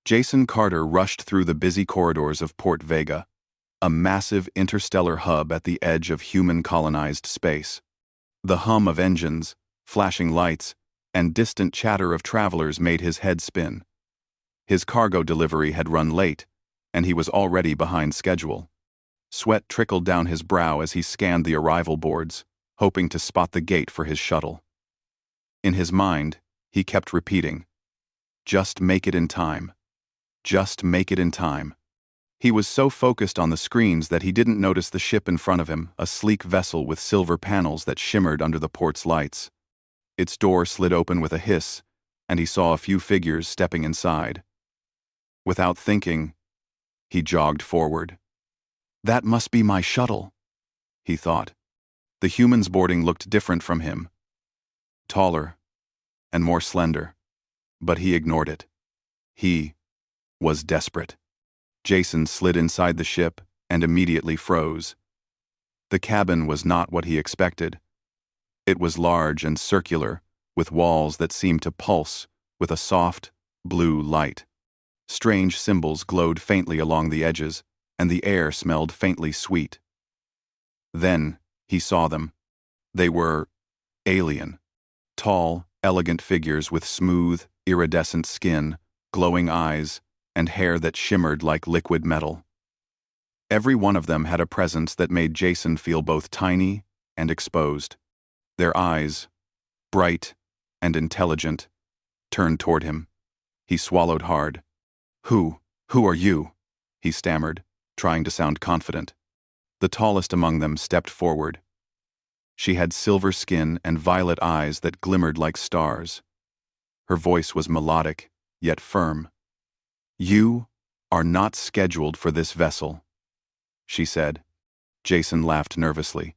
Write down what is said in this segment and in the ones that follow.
Jason Carter rushed through the busy corridors of Port Vega, a massive interstellar hub at the edge of human-colonized space. The hum of engines, flashing lights, and distant chatter of travelers made his head spin. His cargo delivery had run late, and he was already behind schedule. Sweat trickled down his brow as he scanned the arrival boards, hoping to spot the gate for his shuttle. In his mind, he kept repeating, "Just make it in time. Just make it in time." He was so focused on the screens that he didn't notice the ship in front of him, a sleek vessel with silver panels that shimmered under the port's lights. Its door slid open with a hiss, and he saw a few figures stepping inside. Without thinking, he jogged forward. "That must be my shuttle," he thought. The humans boarding looked different from him. Taller and more slender. But he ignored it. He was desperate. Jason slid inside the ship and immediately froze. The cabin was not what he expected. It was large and circular, with walls that seemed to pulse with a soft, blue light. Strange symbols glowed faintly along the edges, and the air smelled faintly sweet. Then he saw them. They were alien. Tall, elegant figures with smooth, iridescent skin, glowing eyes, and hair that shimmered like liquid metal. Every one of them had a presence that made Jason feel both tiny and exposed. Their eyes, bright and intelligent, turned toward him. He swallowed hard. Who are you?" he stammered, trying to sound confident. The tallest among them stepped forward. She had silver skin and violet eyes that glimmered like stars. Her voice was melodic, yet firm. "You are not scheduled for this vessel," she said. Jason laughed nervously.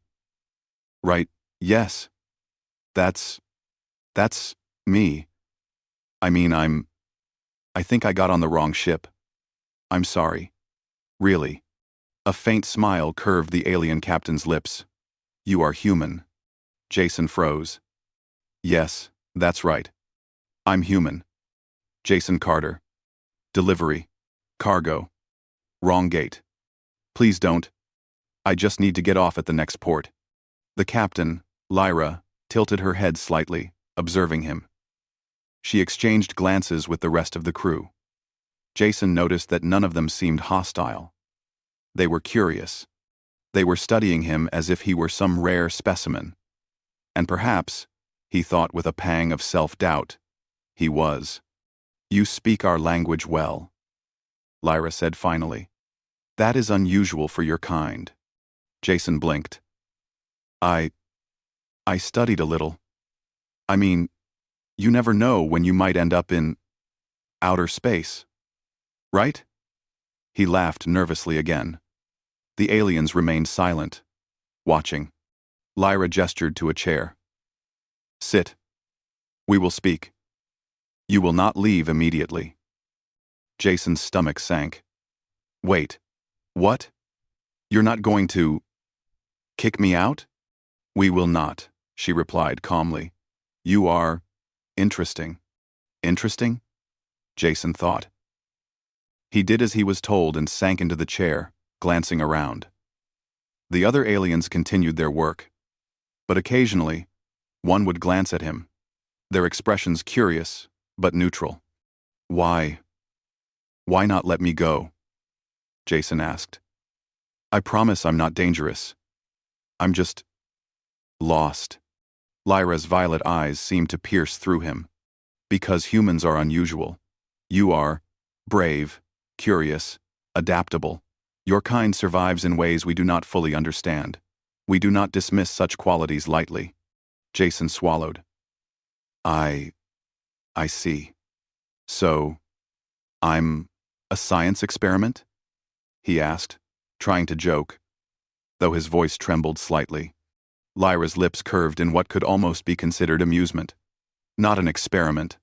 "Right, yes. That's me. I mean, I think I got on the wrong ship. I'm sorry. Really." A faint smile curved the alien captain's lips. "You are human." Jason froze. "Yes, that's right. I'm human. Jason Carter. Delivery. Cargo. Wrong gate. Please don't. I just need to get off at the next port." The captain, Lyra, tilted her head slightly, observing him. She exchanged glances with the rest of the crew. Jason noticed that none of them seemed hostile. They were curious. They were studying him as if he were some rare specimen. And perhaps, he thought with a pang of self-doubt, he was. "You speak our language well," Lyra said finally. "That is unusual for your kind." Jason blinked. I studied a little. I mean, you never know when you might end up in outer space, right?" He laughed nervously again. The aliens remained silent, watching. Lyra gestured to a chair. "Sit. We will speak. You will not leave immediately." Jason's stomach sank. "Wait. What? You're not going to kick me out?" "We will not," she replied calmly. "You are interesting." Interesting? Jason thought. He did as he was told and sank into the chair, glancing around. The other aliens continued their work. But occasionally, one would glance at him, their expressions curious, but neutral. Why not let me go?" Jason asked. "I promise I'm not dangerous. I'm just lost." Lyra's violet eyes seemed to pierce through him. "Because humans are unusual. You are brave, curious, adaptable. Your kind survives in ways we do not fully understand. We do not dismiss such qualities lightly." Jason swallowed. I see. So, I'm a science experiment?" he asked, trying to joke, though his voice trembled slightly. Lyra's lips curved in what could almost be considered amusement. "Not an experiment.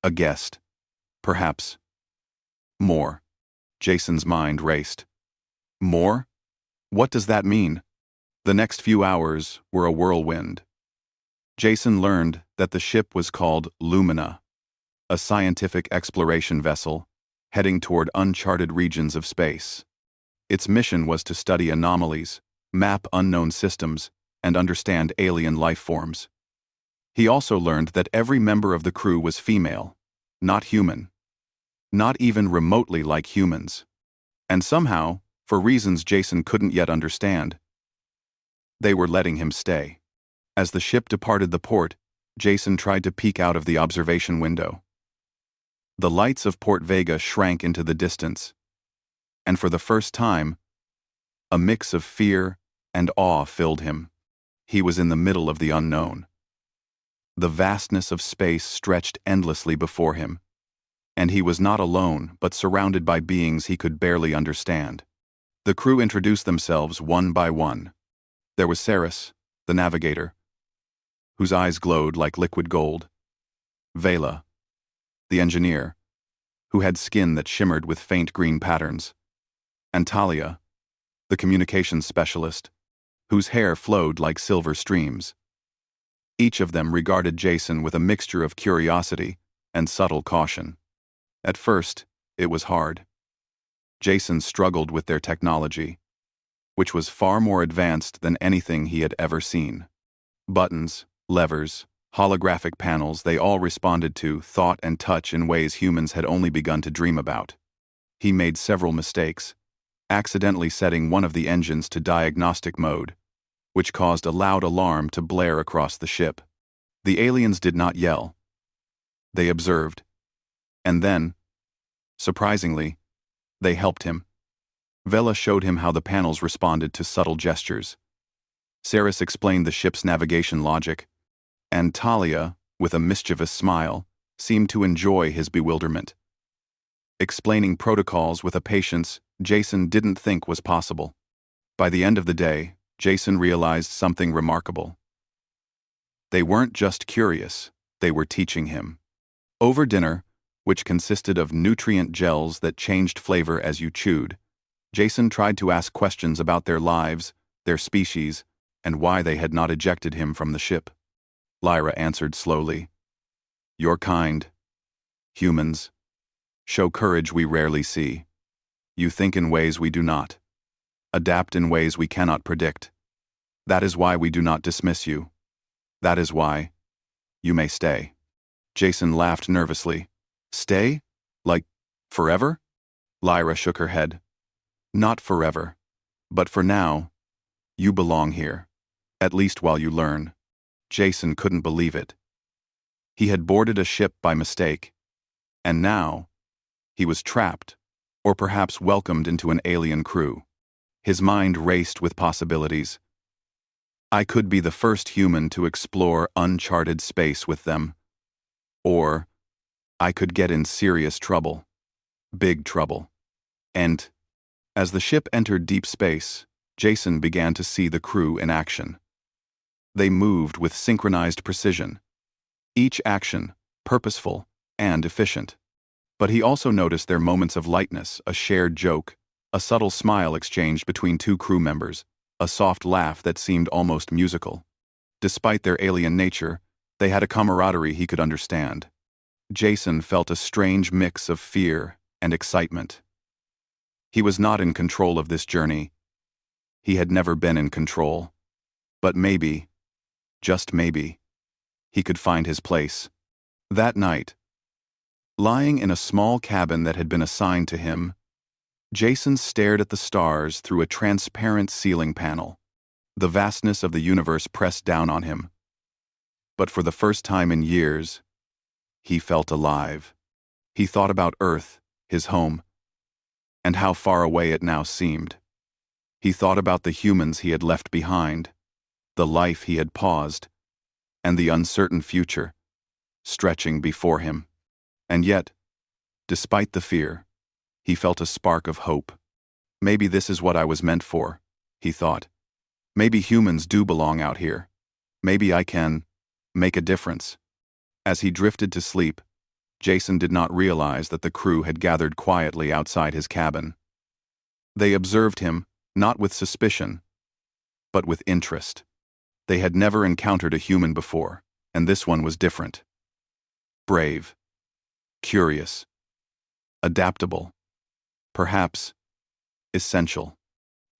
A guest. Perhaps. More." Jason's mind raced. More? What does that mean? The next few hours were a whirlwind. Jason learned that the ship was called Lumina, a scientific exploration vessel heading toward uncharted regions of space. Its mission was to study anomalies, map unknown systems, and understand alien life forms. He also learned that every member of the crew was female, not human, not even remotely like humans. And somehow, for reasons Jason couldn't yet understand, they were letting him stay. As the ship departed the port, Jason tried to peek out of the observation window. The lights of Port Vega shrank into the distance, and for the first time, a mix of fear and awe filled him. He was in the middle of the unknown. The vastness of space stretched endlessly before him, and he was not alone but surrounded by beings he could barely understand. The crew introduced themselves one by one. There was Saris, the navigator, whose eyes glowed like liquid gold. Vela, the engineer, who had skin that shimmered with faint green patterns. And Talia, the communications specialist, whose hair flowed like silver streams. Each of them regarded Jason with a mixture of curiosity and subtle caution. At first, it was hard. Jason struggled with their technology, which was far more advanced than anything he had ever seen. Buttons, levers, holographic panels, they all responded to thought and touch in ways humans had only begun to dream about. He made several mistakes, accidentally setting one of the engines to diagnostic mode, which caused a loud alarm to blare across the ship. The aliens did not yell. They observed. And then, surprisingly, they helped him. Vela showed him how the panels responded to subtle gestures. Saris explained the ship's navigation logic, and Talia, with a mischievous smile, seemed to enjoy his bewilderment. Explaining protocols with a patience Jason didn't think was possible. By the end of the day, Jason realized something remarkable. They weren't just curious, they were teaching him. Over dinner, which consisted of nutrient gels that changed flavor as you chewed, Jason tried to ask questions about their lives, their species, and why they had not ejected him from the ship. Lyra answered slowly. Your kind, humans, show courage we rarely see. You think in ways we do not. Adapt in ways we cannot predict. That is why we do not dismiss you. That is why you may stay. Jason laughed nervously. Stay? Like, forever? Lyra shook her head. Not forever. But for now, you belong here. At least while you learn. Jason couldn't believe it. He had boarded a ship by mistake, and now he was trapped, or perhaps welcomed into an alien crew. His mind raced with possibilities. I could be the first human to explore uncharted space with them. Or I could get in serious trouble. Big trouble. And as the ship entered deep space, Jason began to see the crew in action. They moved with synchronized precision, each action purposeful and efficient. But he also noticed their moments of lightness, a shared joke, a subtle smile exchanged between two crew members, a soft laugh that seemed almost musical. Despite their alien nature, they had a camaraderie he could understand. Jason felt a strange mix of fear and excitement. He was not in control of this journey. He had never been in control. But maybe, just maybe, he could find his place. That night, lying in a small cabin that had been assigned to him, Jason stared at the stars through a transparent ceiling panel. The vastness of the universe pressed down on him. But for the first time in years, he felt alive. He thought about Earth, his home, and how far away it now seemed. He thought about the humans he had left behind, the life he had paused, and the uncertain future stretching before him. And yet, despite the fear, he felt a spark of hope. Maybe this is what I was meant for, he thought. Maybe humans do belong out here. Maybe I can make a difference. As he drifted to sleep, Jason did not realize that the crew had gathered quietly outside his cabin. They observed him, not with suspicion, but with interest. They had never encountered a human before, and this one was different. Brave. Curious. adaptable, perhaps essential.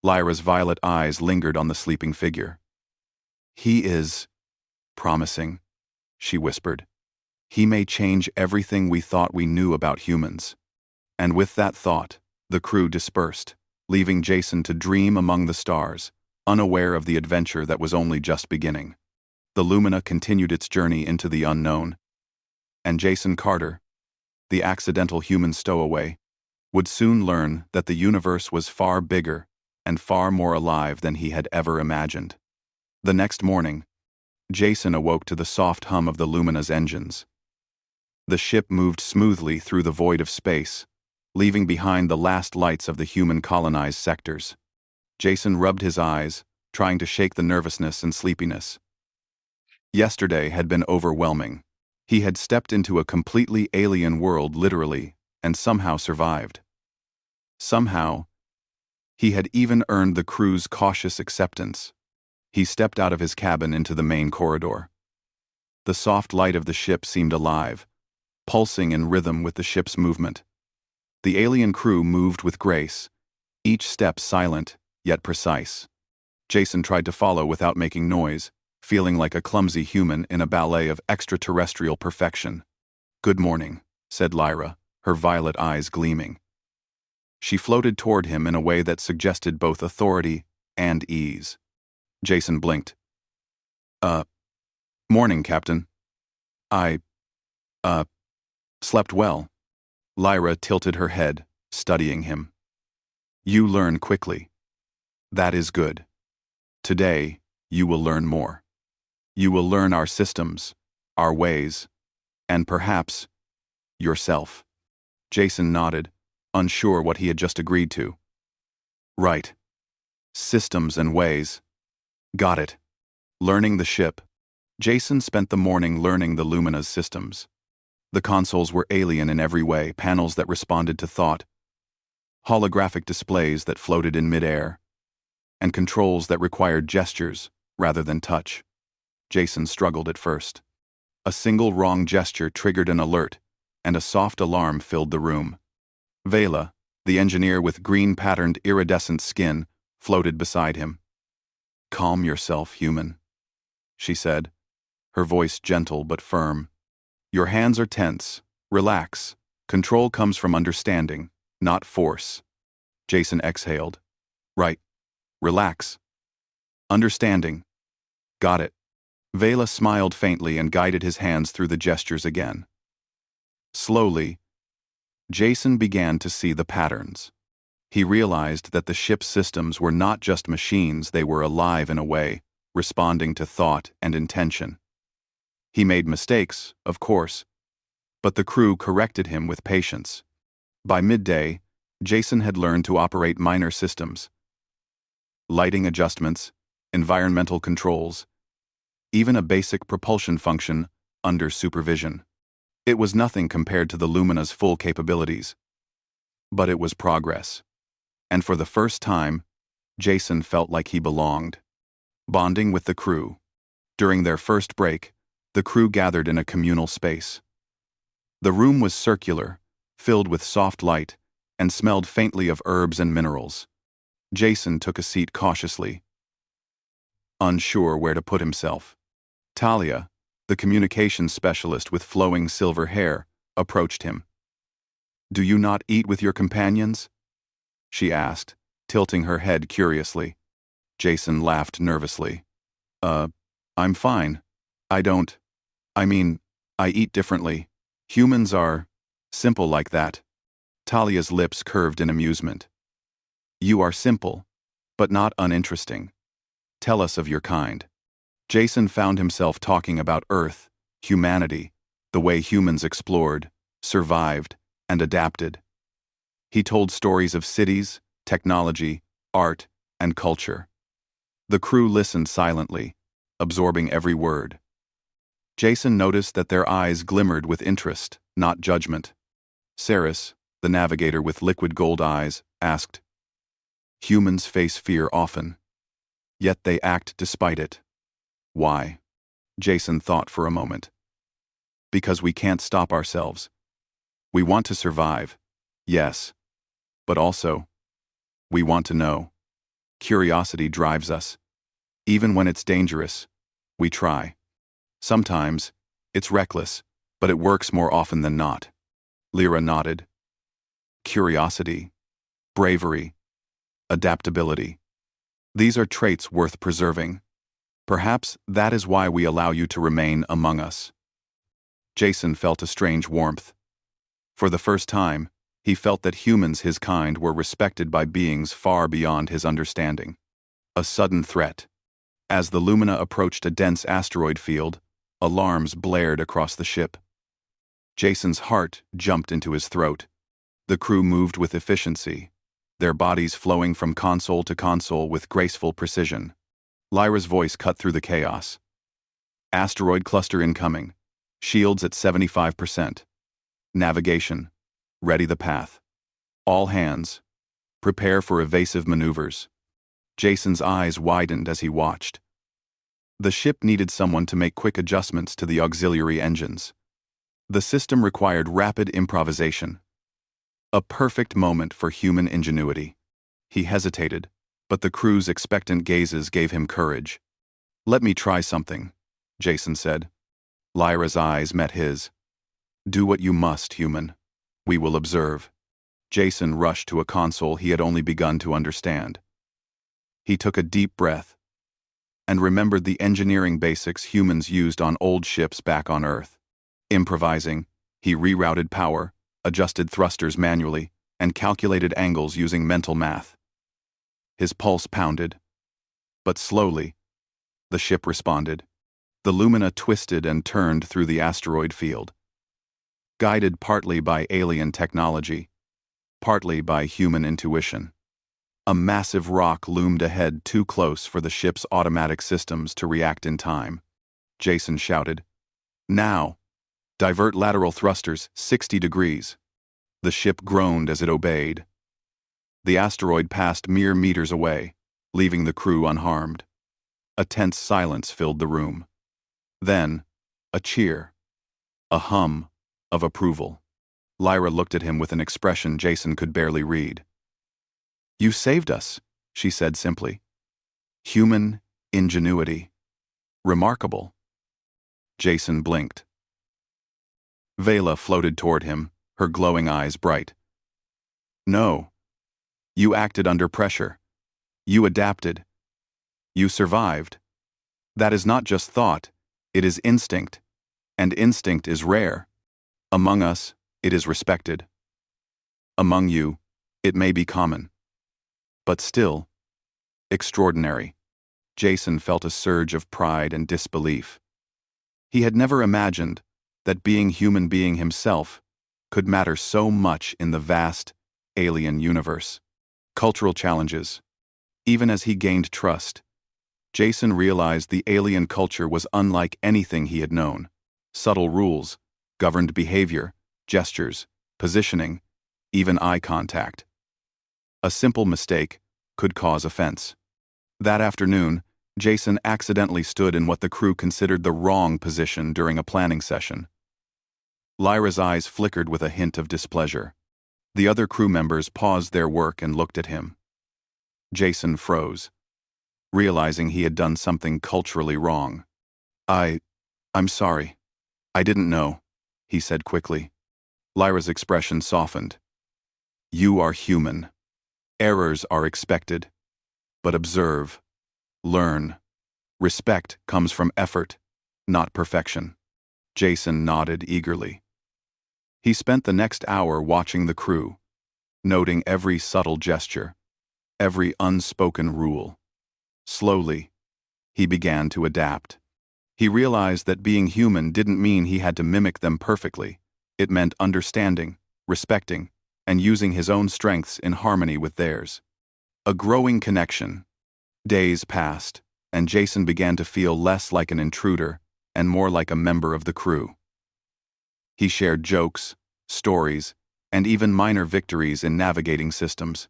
Lyra's violet eyes lingered on the sleeping figure. He is promising, she whispered. He may change everything we thought we knew about humans. And with that thought, the crew dispersed, leaving Jason to dream among the stars, unaware of the adventure that was only just beginning. The Lumina continued its journey into the unknown, and Jason Carter, the accidental human stowaway, would soon learn that the universe was far bigger and far more alive than he had ever imagined. The next morning, Jason awoke to the soft hum of the Lumina's engines. The ship moved smoothly through the void of space, leaving behind the last lights of the human-colonized sectors. Jason rubbed his eyes, trying to shake the nervousness and sleepiness. Yesterday had been overwhelming. He had stepped into a completely alien world literally, and somehow survived. Somehow, he had even earned the crew's cautious acceptance. He stepped out of his cabin into the main corridor. The soft light of the ship seemed alive, pulsing in rhythm with the ship's movement. The alien crew moved with grace, each step silent, yet precise. Jason tried to follow without making noise, feeling like a clumsy human in a ballet of extraterrestrial perfection. "Good morning," said Lyra, her violet eyes gleaming. She floated toward him in a way that suggested both authority and ease. Jason blinked. Morning, Captain. I, slept well." Lyra tilted her head, studying him. "You learn quickly. That is good. Today, you will learn more. You will learn our systems, our ways, and perhaps, yourself." Jason nodded, unsure what he had just agreed to. "Right. Systems and ways. Got it." Learning the ship, Jason spent the morning learning the Lumina's systems. The consoles were alien in every way, panels that responded to thought, holographic displays that floated in midair, and controls that required gestures rather than touch. Jason struggled at first. A single wrong gesture triggered an alert, and a soft alarm filled the room. Vela, the engineer with green-patterned iridescent skin, floated beside him. "Calm yourself, human," she said, her voice gentle but firm. "Your hands are tense. Relax. Control comes from understanding, not force." Jason exhaled. "Right. Relax. Understanding. Got it." Vela smiled faintly and guided his hands through the gestures again. Slowly, Jason began to see the patterns. He realized that the ship's systems were not just machines, they were alive in a way, responding to thought and intention. He made mistakes, of course, but the crew corrected him with patience. By midday, Jason had learned to operate minor systems, lighting adjustments, environmental controls, even a basic propulsion function under supervision. It was nothing compared to the Lumina's full capabilities. But it was progress. And for the first time, Jason felt like he belonged. Bonding with the crew. During their first break, the crew gathered in a communal space. The room was circular, filled with soft light, and smelled faintly of herbs and minerals. Jason took a seat cautiously, unsure where to put himself. Talia, the communications specialist with flowing silver hair, approached him. "Do you not eat with your companions?" she asked, tilting her head curiously. Jason laughed nervously. I'm fine. I eat differently. Humans are simple like that." Talia's lips curved in amusement. "You are simple, but not uninteresting. Tell us of your kind." Jason found himself talking about Earth, humanity, the way humans explored, survived, and adapted. He told stories of cities, technology, art, and culture. The crew listened silently, absorbing every word. Jason noticed that their eyes glimmered with interest, not judgment. Saris, the navigator with liquid gold eyes, asked, "Humans face fear often, yet they act despite it. Why?" Jason thought for a moment. "Because we can't stop ourselves. We want to survive, Yes, but also, we want to know. Curiosity drives us. Even when it's dangerous, we try. Sometimes, it's reckless, but it works more often than not. Lyra nodded. Curiosity, bravery, adaptability. These are traits worth preserving. Perhaps that is why we allow you to remain among us. Jason felt a strange warmth. For the first time, he felt that humans his kind were respected by beings far beyond his understanding. A sudden threat. As the Lumina approached a dense asteroid field, alarms blared across the ship. Jason's heart jumped into his throat. The crew moved with efficiency, their bodies flowing from console to console with graceful precision. Lyra's voice cut through the chaos. Asteroid cluster incoming. Shields at 75%. Navigation. Ready the path. All hands. Prepare for evasive maneuvers. Jason's eyes widened as he watched. The ship needed someone to make quick adjustments to the auxiliary engines. The system required rapid improvisation. A perfect moment for human ingenuity. He hesitated, but the crew's expectant gazes gave him courage. "Let me try something," Jason said. Lyra's eyes met his. "Do what you must, human. We will observe." Jason rushed to a console he had only begun to understand. He took a deep breath and remembered the engineering basics humans used on old ships back on Earth. Improvising, he rerouted power, adjusted thrusters manually, and calculated angles using mental math. His pulse pounded. But slowly, the ship responded. The Lumina twisted and turned through the asteroid field. Guided partly by alien technology, partly by human intuition. A massive rock loomed ahead too close for the ship's automatic systems to react in time. Jason shouted, "Now! Divert lateral thrusters 60 degrees." The ship groaned as it obeyed. The asteroid passed mere meters away, leaving the crew unharmed. A tense silence filled the room. Then, a cheer. A hum of approval. Lyra looked at him with an expression Jason could barely read. "You saved us," she said simply. "Human ingenuity. Remarkable." Jason blinked. Vela floated toward him, her glowing eyes bright. "No. You acted under pressure. You adapted. You survived. That is not just thought, it is instinct. And instinct is rare. Among us, it is respected. Among you, it may be common. But still, extraordinary." Jason felt a surge of pride and disbelief. He had never imagined that being human being himself could matter so much in the vast, alien universe. Cultural challenges. Even as he gained trust, Jason realized the alien culture was unlike anything he had known. Subtle rules governed behavior, gestures, positioning, even eye contact. A simple mistake could cause offense. That afternoon, Jason accidentally stood in what the crew considered the wrong position during a planning session. Lyra's eyes flickered with a hint of displeasure. The other crew members paused their work and looked at him. Jason froze, realizing he had done something culturally wrong. I'm sorry. I didn't know," he said quickly. Lyra's expression softened. "You are human. Errors are expected. But observe. Learn. Respect comes from effort, not perfection." Jason nodded eagerly. He spent the next hour watching the crew, noting every subtle gesture, every unspoken rule. Slowly, he began to adapt. He realized that being human didn't mean he had to mimic them perfectly. It meant understanding, respecting, and using his own strengths in harmony with theirs. A growing connection. Days passed, and Jason began to feel less like an intruder and more like a member of the crew. He shared jokes, stories, and even minor victories in navigating systems.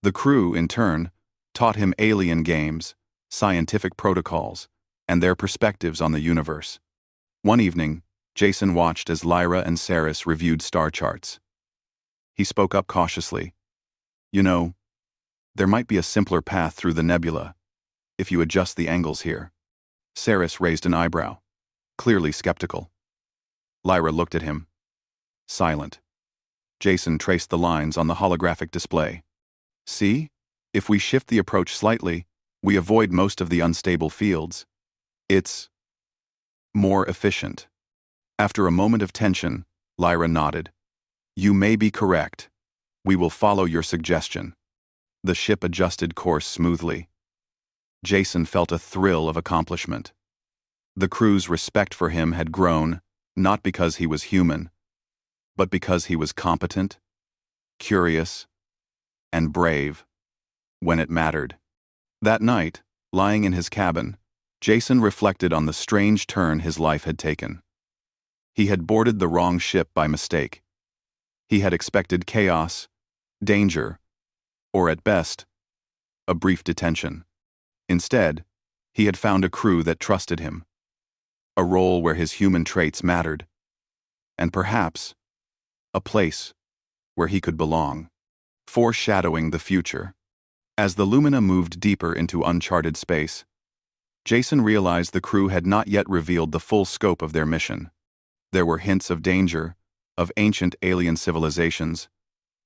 The crew, in turn, taught him alien games, scientific protocols, and their perspectives on the universe. One evening, Jason watched as Lyra and Saris reviewed star charts. He spoke up cautiously. You know, there might be a simpler path through the nebula, if you adjust the angles here. Saris raised an eyebrow, clearly skeptical. Lyra looked at him, silent. Jason traced the lines on the holographic display. See? If we shift the approach slightly, we avoid most of the unstable fields. It's more efficient. After a moment of tension, Lyra nodded. You may be correct. We will follow your suggestion. The ship adjusted course smoothly. Jason felt a thrill of accomplishment. The crew's respect for him had grown, not because he was human, but because he was competent, curious, and brave when it mattered. That night, lying in his cabin, Jason reflected on the strange turn his life had taken. He had boarded the wrong ship by mistake. He had expected chaos, danger, or at best, a brief detention. Instead, he had found a crew that trusted him, a role where his human traits mattered, and perhaps, a place where he could belong. Foreshadowing the future. As the Lumina moved deeper into uncharted space, Jason realized the crew had not yet revealed the full scope of their mission. There were hints of danger, of ancient alien civilizations,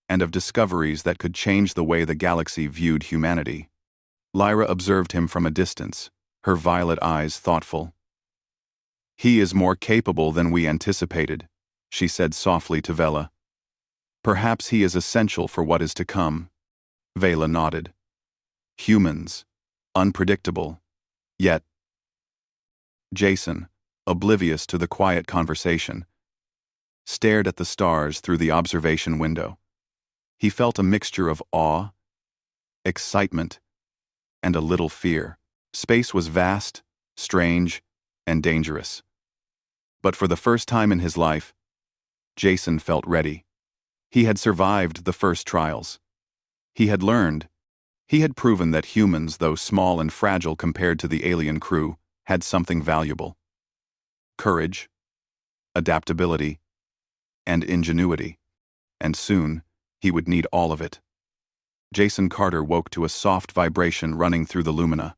and of discoveries that could change the way the galaxy viewed humanity. Lyra observed him from a distance, her violet eyes thoughtful. He is more capable than we anticipated, she said softly to Vela. Perhaps he is essential for what is to come. Vela nodded. Humans, unpredictable, yet. Jason, oblivious to the quiet conversation, stared at the stars through the observation window. He felt a mixture of awe, excitement, and a little fear. Space was vast, strange, and dangerous. But for the first time in his life, Jason felt ready. He had survived the first trials. He had learned. He had proven that humans, though small and fragile compared to the alien crew, had something valuable. Courage, adaptability, and ingenuity. And soon, he would need all of it. Jason Carter woke to a soft vibration running through the Lumina.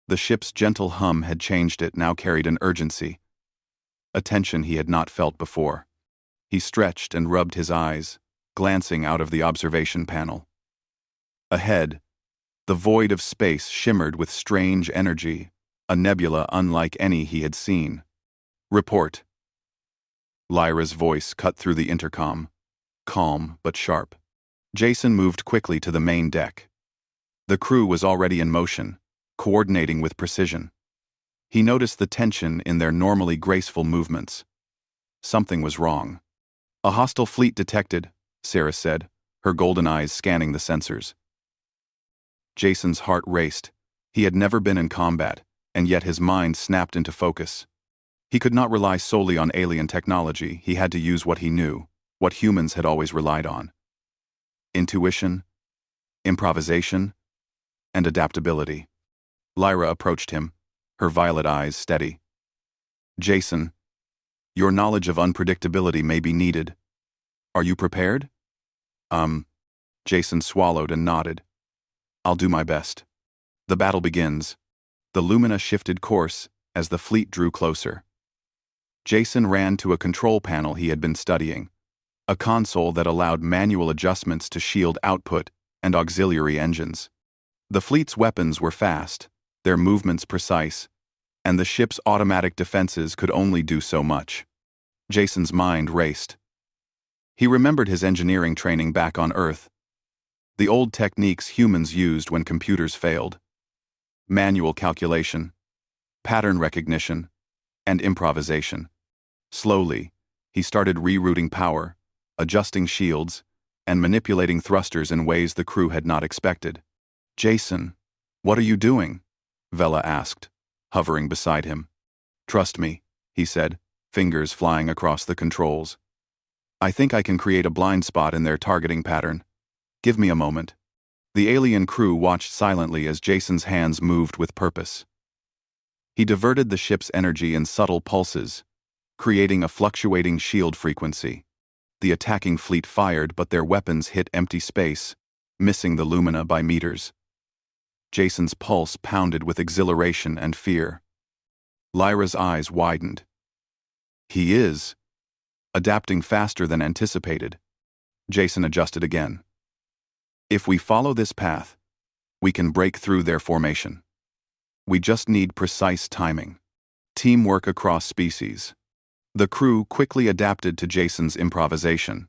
The ship's gentle hum had changed it, now carried an urgency, a tension he had not felt before. He stretched and rubbed his eyes, glancing out of the observation panel. Ahead, the void of space shimmered with strange energy, a nebula unlike any he had seen. Report. Lyra's voice cut through the intercom, calm but sharp. Jason moved quickly to the main deck. The crew was already in motion, coordinating with precision. He noticed the tension in their normally graceful movements. Something was wrong. A hostile fleet detected, Sarah said, her golden eyes scanning the sensors. Jason's heart raced. He had never been in combat, and yet his mind snapped into focus. He could not rely solely on alien technology. He had to use what he knew, what humans had always relied on. Intuition, improvisation, and adaptability. Lyra approached him, her violet eyes steady. Jason, your knowledge of unpredictability may be needed. Are you prepared? Jason swallowed and nodded. I'll do my best. The battle begins. The Lumina shifted course as the fleet drew closer. Jason ran to a control panel he had been studying, a console that allowed manual adjustments to shield output and auxiliary engines. The fleet's weapons were fast, their movements precise, and the ship's automatic defenses could only do so much. Jason's mind raced. He remembered his engineering training back on Earth, the old techniques humans used when computers failed. Manual calculation, pattern recognition, and improvisation. Slowly, he started rerouting power, adjusting shields, and manipulating thrusters in ways the crew had not expected. Jason, what are you doing? Vela asked, hovering beside him. Trust me, he said, fingers flying across the controls. I think I can create a blind spot in their targeting pattern. Give me a moment. The alien crew watched silently as Jason's hands moved with purpose. He diverted the ship's energy in subtle pulses, creating a fluctuating shield frequency. The attacking fleet fired, but their weapons hit empty space, missing the Lumina by meters. Jason's pulse pounded with exhilaration and fear. Lyra's eyes widened. He is adapting faster than anticipated. Jason adjusted again. If we follow this path, we can break through their formation. We just need precise timing. Teamwork across species. The crew quickly adapted to Jason's improvisation.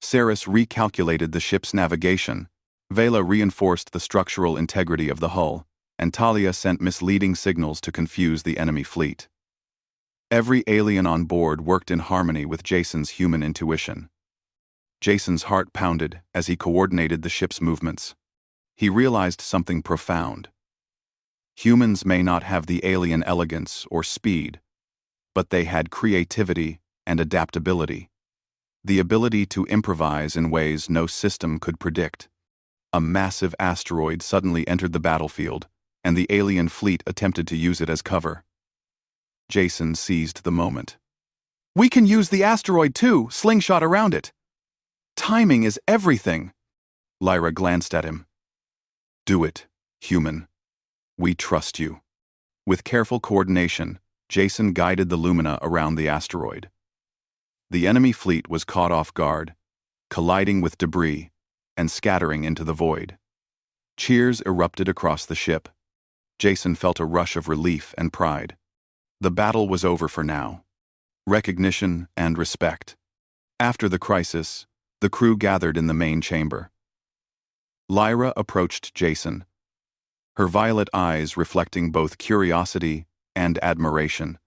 Ceres recalculated the ship's navigation, Vela reinforced the structural integrity of the hull, and Talia sent misleading signals to confuse the enemy fleet. Every alien on board worked in harmony with Jason's human intuition. Jason's heart pounded as he coordinated the ship's movements. He realized something profound. Humans may not have the alien elegance or speed, but they had creativity and adaptability. The ability to improvise in ways no system could predict. A massive asteroid suddenly entered the battlefield, and the alien fleet attempted to use it as cover. Jason seized the moment. "We can use the asteroid too, slingshot around it." "Timing is everything." Lyra glanced at him. "Do it, human. We trust you." With careful coordination, Jason guided the Lumina around the asteroid. The enemy fleet was caught off guard, colliding with debris and scattering into the void. Cheers erupted across the ship. Jason felt a rush of relief and pride. The battle was over for now. Recognition and respect. After the crisis, the crew gathered in the main chamber. Lyra approached Jason, her violet eyes reflecting both curiosity and admiration.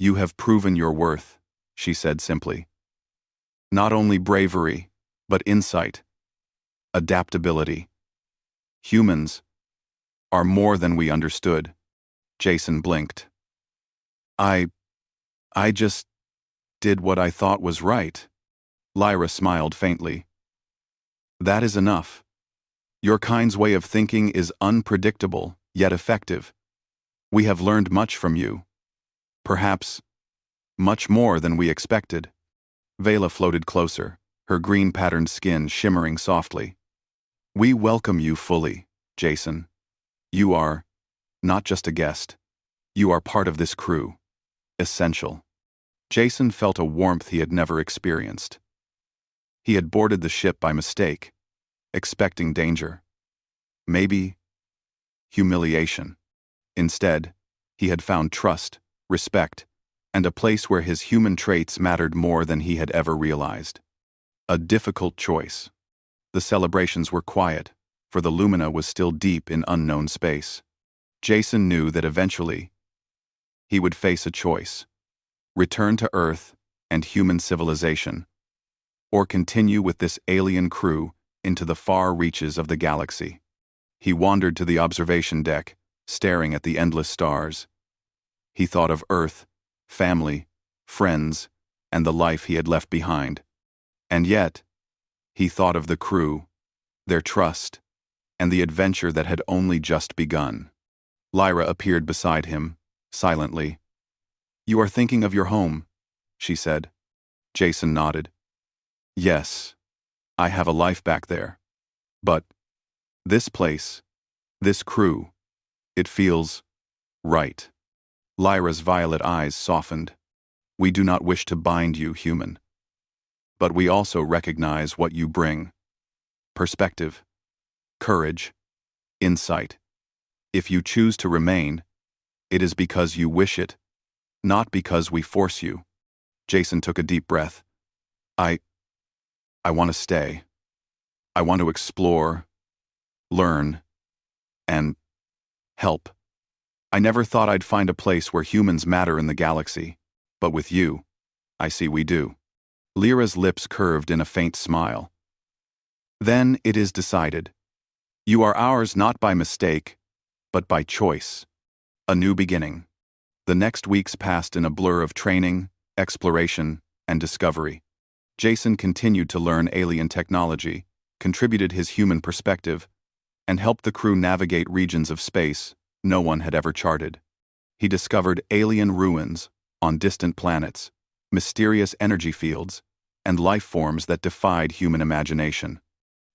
"You have proven your worth," she said simply. "Not only bravery, but insight, adaptability. Humans are more than we understood." Jason blinked. I just did what I thought was right." Lyra smiled faintly. "That is enough. Your kind's way of thinking is unpredictable, yet effective. We have learned much from you. Perhaps much more than we expected." Vela floated closer, her green-patterned skin shimmering softly. "We welcome you fully, Jason. You are not just a guest. You are part of this crew. Essential." Jason felt a warmth he had never experienced. He had boarded the ship by mistake, expecting danger. Maybe humiliation. Instead, he had found trust, respect, and a place where his human traits mattered more than he had ever realized. A difficult choice. The celebrations were quiet, for the Lumina was still deep in unknown space. Jason knew that eventually he would face a choice: return to Earth and human civilization, or continue with this alien crew into the far reaches of the galaxy. He wandered to the observation deck, staring at the endless stars. He thought of Earth, family, friends, and the life he had left behind. And yet, he thought of the crew, their trust, and the adventure that had only just begun. Lyra appeared beside him, silently. "You are thinking of your home," she said. Jason nodded. "Yes, I have a life back there. But this place, this crew, it feels right." Lyra's violet eyes softened. "We do not wish to bind you, human. But we also recognize what you bring: perspective, courage, insight. If you choose to remain, it is because you wish it, not because we force you." Jason took a deep breath. I want to stay. I want to explore, learn, and help. I never thought I'd find a place where humans matter in the galaxy, but with you, I see we do." Lyra's lips curved in a faint smile. "Then it is decided. You are ours not by mistake, but by choice. A new beginning." The next weeks passed in a blur of training, exploration, and discovery. Jason continued to learn alien technology, contributed his human perspective, and helped the crew navigate regions of space no one had ever charted. He discovered alien ruins on distant planets, mysterious energy fields, and life forms that defied human imagination.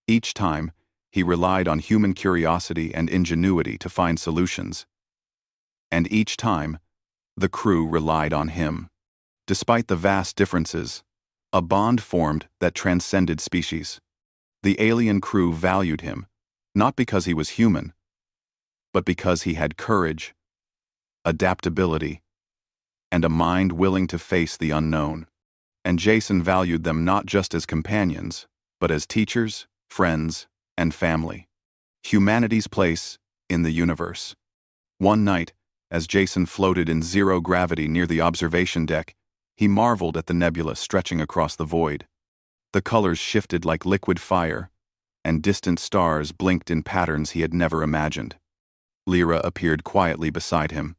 Each time, he relied on human curiosity and ingenuity to find solutions. And each time, the crew relied on him. Despite the vast differences, a bond formed that transcended species. The alien crew valued him, not because he was human, but because he had courage, adaptability, and a mind willing to face the unknown. And Jason valued them not just as companions, but as teachers, friends, and family. Humanity's place in the universe. One night, as Jason floated in zero gravity near the observation deck, he marveled at the nebula stretching across the void. The colors shifted like liquid fire, and distant stars blinked in patterns he had never imagined. Lyra appeared quietly beside him.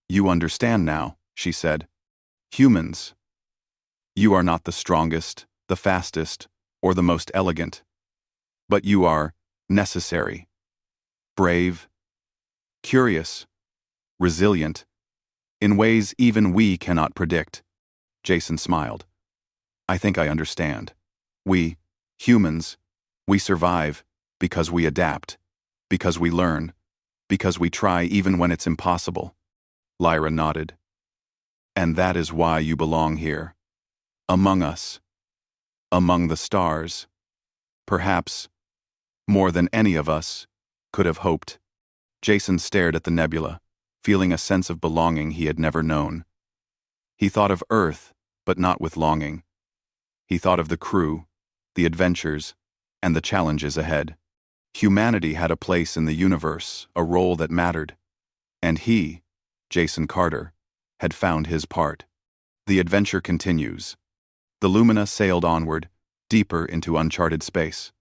"You understand now," she said. "Humans. You are not the strongest, the fastest, or the most elegant. But you are necessary. Brave, curious, resilient, in ways even we cannot predict." Jason smiled. "I think I understand. We, humans, we survive because we adapt, because we learn, because we try even when it's impossible." Lyra nodded. "And that is why you belong here. Among us. Among the stars. Perhaps, more than any of us could have hoped." Jason stared at the nebula, feeling a sense of belonging he had never known. He thought of Earth, but not with longing. He thought of the crew, the adventures, and the challenges ahead. Humanity had a place in the universe, a role that mattered. And he, Jason Carter, had found his part. The adventure continues. The Lumina sailed onward, deeper into uncharted space.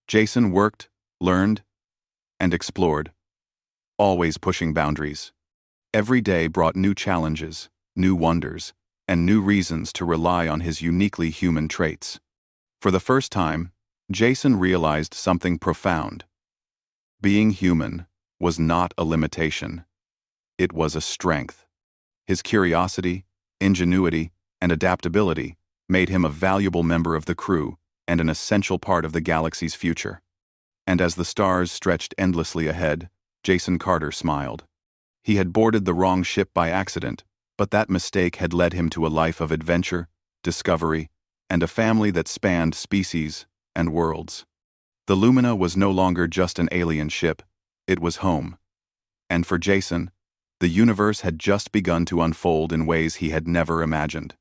Jason worked, learned, and explored, always pushing boundaries. Every day brought new challenges, new wonders, and new reasons to rely on his uniquely human traits. For the first time, Jason realized something profound. Being human was not a limitation. It was a strength. His curiosity, ingenuity, and adaptability made him a valuable member of the crew and an essential part of the galaxy's future. And as the stars stretched endlessly ahead, Jason Carter smiled. He had boarded the wrong ship by accident, but that mistake had led him to a life of adventure, discovery, and a family that spanned species and worlds. The Lumina was no longer just an alien ship, it was home. And for Jason, the universe had just begun to unfold in ways he had never imagined.